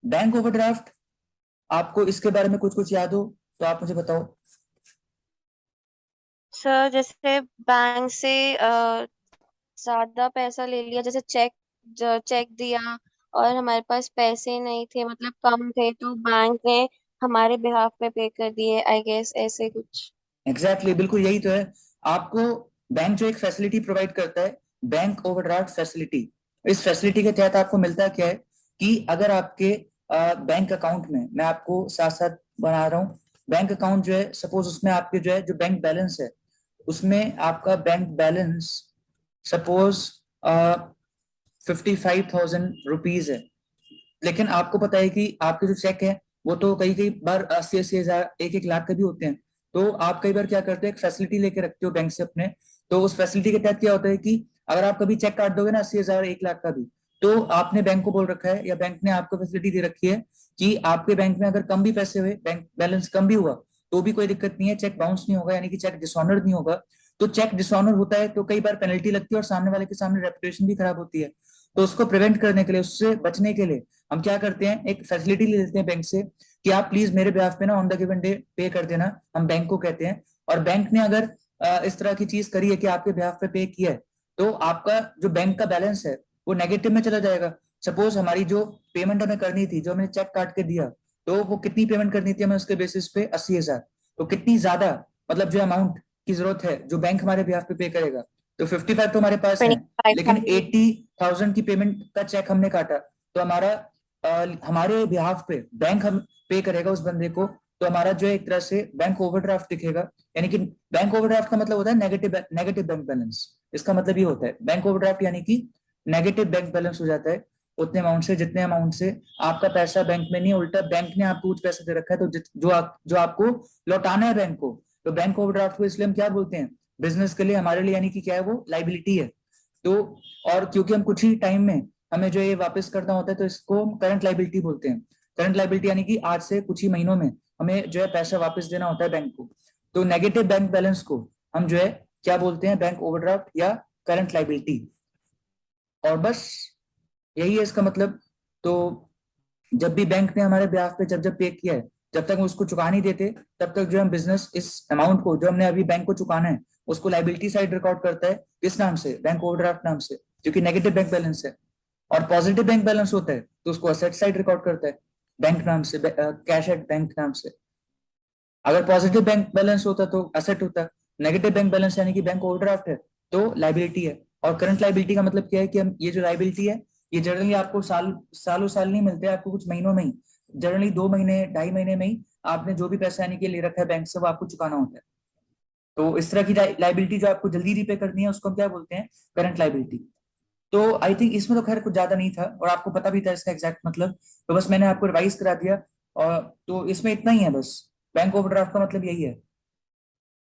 Bank overdraft, आपको इसके बारे में कुछ कुछ याद हो तो आप मुझे बताओ। सर जैसे बैंक से ज्यादा पैसा ले लिया, जैसे चेक दिया और हमारे पास पैसे नहीं थे, मतलब कम थे, तो बैंक ने हमारे बिहाफ पे पे कर दिए, आई गेस ऐसे कुछ। एग्जैक्टली बिल्कुल यही तो है। आपको बैंक जो एक फैसिलिटी प्रोवाइड करता है, बैंक ओवरड्राफ्ट फैसिलिटी। इस फैसिलिटी के तहत आपको मिलता क्या है कि अगर आपके बैंक अकाउंट में, मैं आपको साथ साथ बना रहा हूँ, बैंक अकाउंट जो है, सपोज उसमें आपके जो है जो बैंक बैलेंस है, उसमें आपका बैंक बैलेंस सपोज 55,000 रुपीज है। लेकिन आपको पता है कि आपके जो चेक है वो तो कई कई बार 80-80 हजार, 1-1 लाख के भी होते हैं। तो आप कई बार क्या करते हो, एक फैसिलिटी लेके रखते हो बैंक से अपने। तो उस फैसिलिटी के तहत क्या होता है कि अगर आप कभी चेक काट दोगे ना 80 हजार, 1 लाख का भी, तो आपने बैंक को बोल रखा है या बैंक ने आपको फैसिलिटी दे रखी है कि आपके बैंक में अगर कम भी पैसे हुए, बैंक बैलेंस कम भी हुआ, तो भी कोई दिक्कत नहीं है, चेक बाउंस नहीं होगा, यानी कि चेक डिसऑनर नहीं होगा। तो चेक डिसऑनर होता है तो कई बार पेनल्टी लगती है और सामने वाले के सामने रेपुटेशन भी खराब होती है। तो उसको प्रिवेंट करने के लिए, उससे बचने के लिए हम क्या करते हैं, एक फैसिलिटी ले लेते हैं बैंक से कि आप प्लीज मेरे बिहाफ पे ना ऑन द गिवन डे पे कर देना, हम बैंक को कहते हैं। और बैंक ने अगर इस तरह की चीज करी है कि आपके बिहाफ पे पे किया है, तो आपका जो बैंक का बैलेंस है वो नेगेटिव में चला जाएगा। सपोज हमारी जो पेमेंट हमें करनी थी, जो हमने चेक काट के दिया, तो वो कितनी पेमेंट करनी थी हमें उसके बेसिस पे 80 हजार। तो कितनी ज्यादा, मतलब जो अमाउंट की जरूरत है जो बैंक हमारे बिहाफ पे पे करेगा, तो 55 तो हमारे पास है, ट्वेंटी फाइव लेकिन थाउजेंड 80,000 की पेमेंट का चेक हमने काटा, तो हमारा हमारे बिहाफ पे बैंक हम पे करेगा उस बंदे को। तो हमारा जो है एक तरह से बैंक ओवरड्राफ्ट दिखेगा। यानी कि बैंक ओवरड्राफ्ट का मतलब होता है नेगेटिव नेगेटिव बैंक बैलेंस। इसका मतलब ये होता है बैंक ओवरड्राफ्ट, यानी कि नेगेटिव बैंक बैलेंस हो जाता है उतने अमाउंट से, जितने अमाउंट से आपका पैसा बैंक में नहीं है, उल्टा बैंक ने आपको कुछ पैसे दे रखा है, तो जो आपको लौटाना है बैंक को। तो बैंक ओवरड्राफ्ट को इसलिए हम क्या बोलते हैं, बिजनेस के लिए, हमारे लिए, यानी कि क्या है, वो लाइबिलिटी है। तो और क्योंकि हम कुछ ही टाइम में हमें जो ये वापस करना होता है, तो इसको हम करंट लाइबिलिटी बोलते हैं। करंट लाइबिलिटी यानी कि आज से कुछ ही महीनों में हमें जो है पैसा वापस देना होता है बैंक को। तो नेगेटिव बैंक बैलेंस को हम जो है क्या बोलते हैं, बैंक ओवरड्राफ्ट या करंट लाइबिलिटी। और बस यही है इसका मतलब। तो जब भी बैंक ने हमारे ब्याज पे जब जब पे किया है, जब तक हम उसको चुका नहीं देते, तब तक जो हम बिजनेस इस अमाउंट को जो हमने अभी बैंक को चुकाना है, उसको लाइबिलिटी साइड रिकॉर्ड करता है। किस नाम से, बैंक ओवरड्राफ्ट नाम से, क्योंकि नेगेटिव बैंक बैलेंस है। और पॉजिटिव बैंक बैलेंस होता है तो उसको असेट साइड रिकॉर्ड करता है, बैंक नाम से, कैश एट बैंक नाम से। अगर पॉजिटिव बैंक बैलेंस होता तो असेट होता, नेगेटिव बैंक बैलेंस यानी कि बैंक ओवरड्राफ्ट है तो लाइबिलिटी है। और करंट लाइबिलिटी का मतलब क्या है कि हम ये जो लाइबिलिटी है, ये जनरली आपको सालों साल नहीं मिलते, आपको कुछ महीनों में ही, जनरली 2 महीने 2.5 महीने में ही आपने जो भी पैसा यानी कि ले रखा है बैंक से, वो आपको चुकाना होता है। तो इस तरह की लाइबिलिटी जो आपको जल्दी रीपे करनी है, उसको हम क्या बोलते हैं, करंट लाइबिलिटी। तो आई थिंक इसमें तो खैर कुछ ज्यादा नहीं था और आपको पता भी था इसका एग्जैक्ट मतलब, तो बस मैंने आपको रिवाइज करा दिया। और तो इसमें इतना ही है बस, बैंक ओवरड्राफ्ट का मतलब यही है।